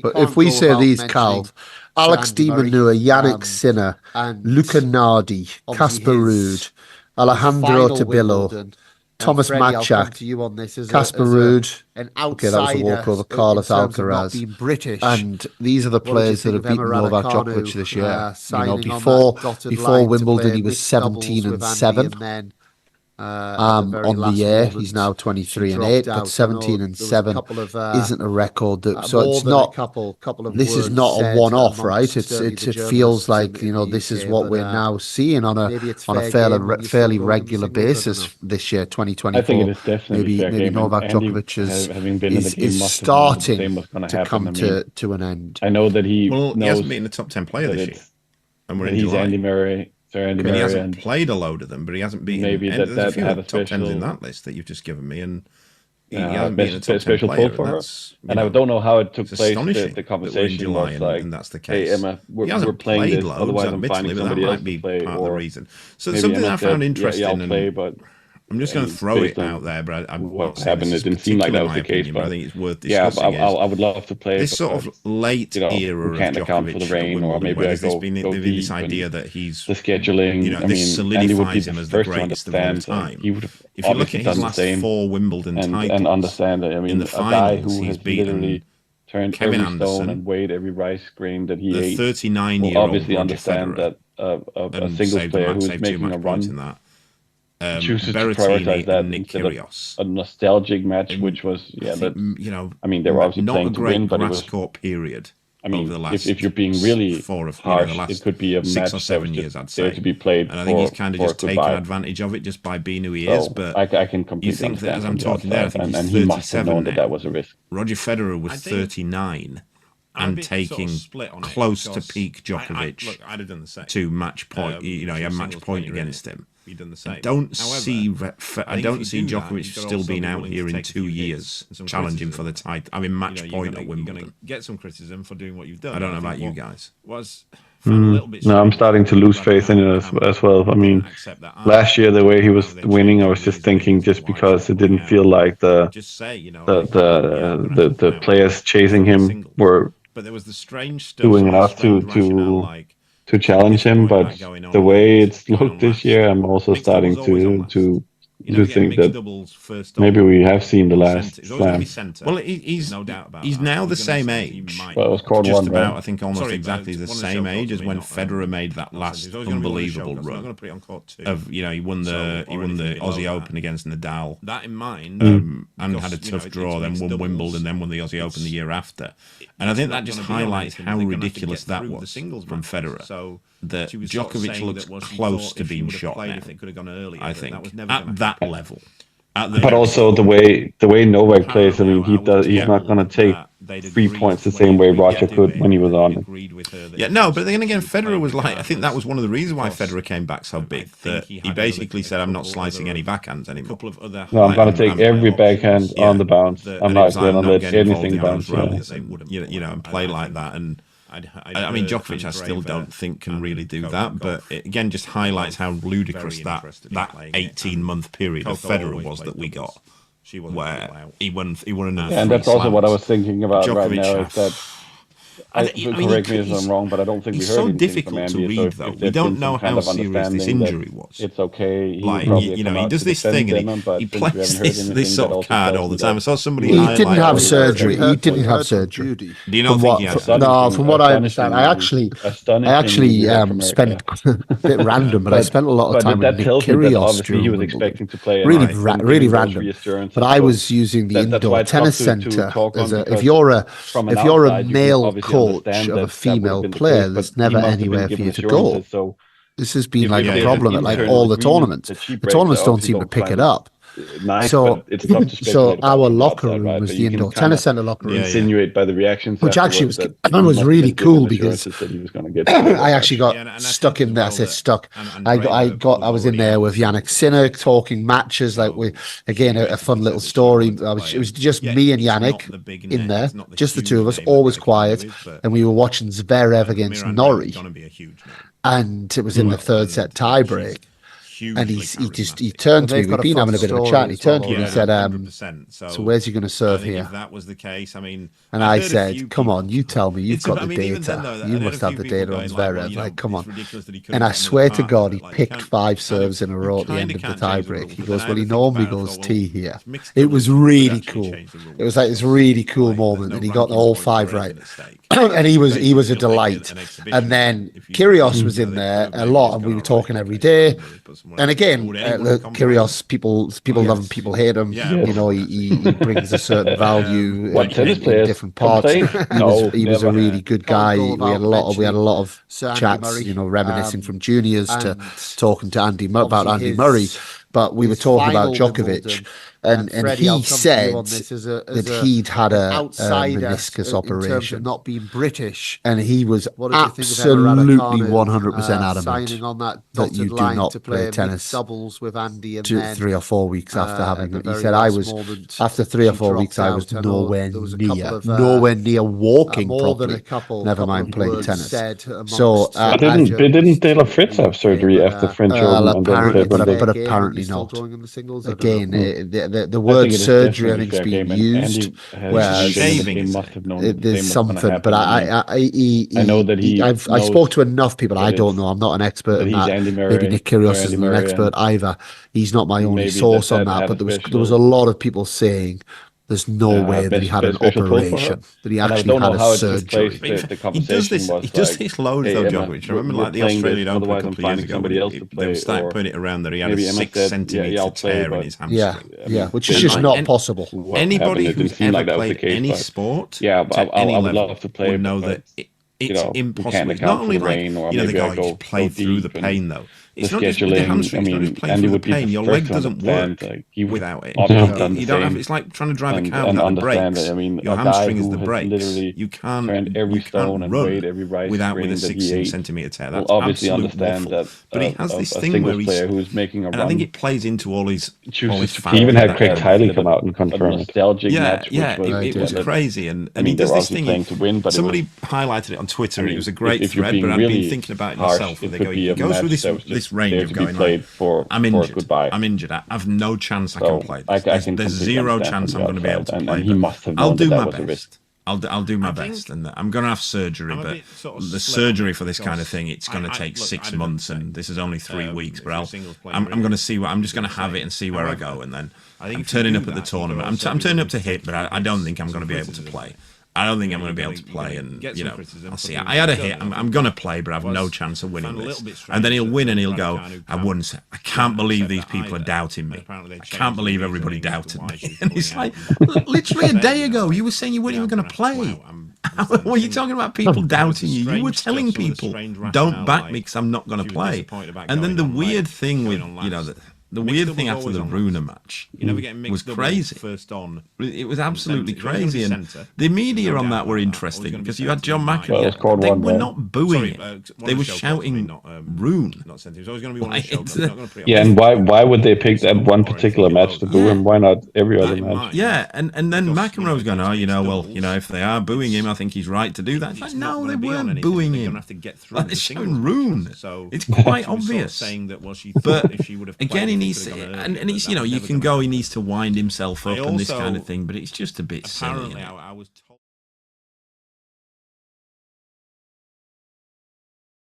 But if we say these, Carl, Alex de Minaur, Yannick Sinner, Luca Nardi, Casper Ruud, Alejandro Tabilo, Thomas Matchak, Casper Ruud. Okay, that was a walkover. Carlos Alcaraz. And these are the players that have beaten Novak Djokovic this year. Before Wimbledon, he was 17-7. On the year, he's now 23-8, but 17-7 isn't a record. So it's not. This is not a one-off, right? It feels like this is what we're now seeing on a fairly regular basis this year, 2024. I think it is definitely maybe Novak Djokovic is starting to come to an end. I know that he hasn't been in the top 10 player this year, and we're in July. Andy Murray. He hasn't played a load of them, but he hasn't beaten. Maybe there's a few had a top tens in that list that you've just given me, and he hasn't been a top 10 player. For her. And I don't know how it took place. The conversation was like, and that's the case. Hey, Emma, we're playing this. Loads, otherwise, I'm finding somebody else to play. Part of the reason. So something I found interesting. I'll play, but I'm just going to throw it out there, but what happened? It didn't seem like that was the case. But I think it's worth discussing. Yeah, I would love to play this sort of late era can't of account for the rain, or maybe there's been this idea that he's the scheduling. This solidifies him as the greatest of all time. If you look at his last 4 Wimbledon titles and understand that, in the finals, he's beaten turned Kevin every Anderson, stone and weighed every rice grain that he ate. The 39-year-old obviously understand that a singles player who's making a run chooses to prioritize that instead of a nostalgic match, which was they were obviously playing to win, but it was court period. I mean, if you're being really harsh, it could be a 6 match or 7 years, I'd say, to be played. And I think he's kind of just taken advantage of it just by being who he is. But I can completely you think that as I'm talking there, I think he's 37 he must have known that was a risk. Roger Federer was 39 and taking close to peak Djokovic to match point. He had match point against him. I don't see Djokovic still being out here in 2 years challenging for the title. I mean, match point at Wimbledon. Get some criticism for doing what you've done. I don't know about you guys. No, I'm starting to lose faith in it as well. I mean, last year the way he was winning, I was just thinking, just because it didn't feel like the players chasing him were doing enough to challenge him, but the way it's looked this year, I'm also starting to think that maybe we have seen the last slam. Well, he's now the same age. Well, it was court just one, about, right? I think, almost exactly the same age as when Federer made that last unbelievable run. He won the Aussie Open against Nadal. That in mind, and had a tough draw, then won Wimbledon, then won the Aussie Open the year after. And I think that just highlights how ridiculous that was from Federer. So that Djokovic looks close to being shot now. I think at that level. But also the way Novak plays, I mean, he's not going to take 3 points the same way Roger could when he was on it. Yeah, no, but then again, Federer was I think that was one of the reasons why Federer came back so big, that he basically said, I'm not slicing any backhands anymore. No, I'm going to take every backhand on the bounce. I'm not going to let anything bounce. And play like that. And I mean, Djokovic, I still don't think can really do that, but it again just highlights how ludicrous that 18-month period of Federer was that we got, where he won another. And that's also what I was thinking about right now. Is that correct me if I'm wrong, but I don't think we heard so anything difficult from to Andy. read, though. We don't know how serious this injury was. It's okay. He does this thing and he plays this sort of card all the time. I saw somebody. He didn't have surgery. Do you not think he had surgery? No, from what I understand, I actually spent a bit random, but I spent a lot of time with Nick Kyrgios during he was expecting to play. Really random. But I was using the indoor tennis center as if you're a male coach of a female player, there's never anywhere for you to go. This has been like a problem at like all the tournaments. The tournaments don't seem to pick it up. So our locker room was the indoor tennis center locker room. Insinuate by the reactions, which actually was really cool because I actually got stuck in there. I said stuck. I was in there with Yannick Sinner talking matches. Like a fun little story. It was just me and Yannick in there, just the two of us, always quiet, and we were watching Zverev against Norrie, and it was in the third set tiebreak. and he turned to me. We've been having a bit of a chat. And he turned to me and he said, "So where's he going to serve here?" If that was the case, I mean, and I said, "Come on, you tell me. You've got the data. You must have the data on Zverev. Like, come on." And I swear to God, he picked 5 serves in a row at the end of the tiebreak. He goes, "Well, he normally goes tee here." It was really cool. It was like this really cool moment, and he got all 5 right. And he was a delight. And then Kyrgios was in there a lot, and we were talking every day. And again, Kyrgios, people love him, people hate him. You know, he brings a certain value in different parts. He was a really good guy. We had a lot of chats, you know, reminiscing from juniors to talking to about Andy Murray. But we were talking about Djokovic, and he said that he'd had a meniscus operation, not being British, and he was absolutely 100% adamant that you do not play tennis doubles with Andy. 3 or 4 weeks after having it, he said, after 3 or 4 weeks, I was nowhere near walking properly. Never mind playing tennis. So, didn't Taylor Fritz have surgery after French Open? But apparently not. Again, the word surgery I think has been used, whereas there's something. But I know that I spoke to enough people. I don't know. I'm not an expert in that. Maybe Nick Kyrgios isn't an expert either. He's not my only source on that. But there was a lot of people saying there's no way that he had an operation, that he actually had a surgery. He does this loads though, Djokovic. I remember like the Australian Open a couple of years ago, they started putting it around that he had a 6 centimetre tear in his hamstring. Which is just not possible. Anybody who's ever played any sport to any level would know that it's impossible. It's not only like, they go, you just play through the pain though. It's not just with the hamstring, it's not just playing through the pain. Your leg doesn't work without it. You don't have. It's like trying to drive a car without the brakes. Your hamstring is the brakes. You can't run without with a 6 centimetre tear. That's absolute waffle. But he has this thing where and I think it plays into all his He even had Craig Tiley come out and confirm it. It was crazy. And he does this thing. Somebody highlighted it on Twitter, and it was a great thread. But I've been thinking about it myself. Where they go, he goes through this range of going like, I'm injured. I have no chance I can play this. There's 0 chance I'm going to be able to play. I'll do my best. I'll do my best, and I'm going to have surgery, but the surgery for this kind of thing, it's going to take 6 months, and this is only 3 weeks. But I'm going to see I'm just going to have it and see where I go, and then I'm turning up at the tournament. I'm turning up to hit, but I don't think I'm going to be able to play. I don't think I'm going to be able to play, and I'll see. I had a hit. I'm going to play, but I have no chance of winning this. And then he'll win, and he'll go, I can't believe these people are doubting me. I can't believe everybody doubted me. And it's like, literally a day ago, you were saying you weren't even going to play. What are you talking about? People doubting you? You were telling people, don't back me because I'm not going to play. And then the weird thing with, the weird thing after the Runa match was crazy. It was absolutely crazy. And the media on that were interesting because you had John McEnroe. They were not booing it. They were shouting Rune. And why would they pick that one particular match to boo him? Why not every other match? Yeah, and then McEnroe's going, if they are booing him, I think he's right to do that. It's like, no, they weren't booing him. They're shouting Rune. It's quite obvious. But again, he can go, he needs to wind himself up and this kind of thing, but it's just a bit silly.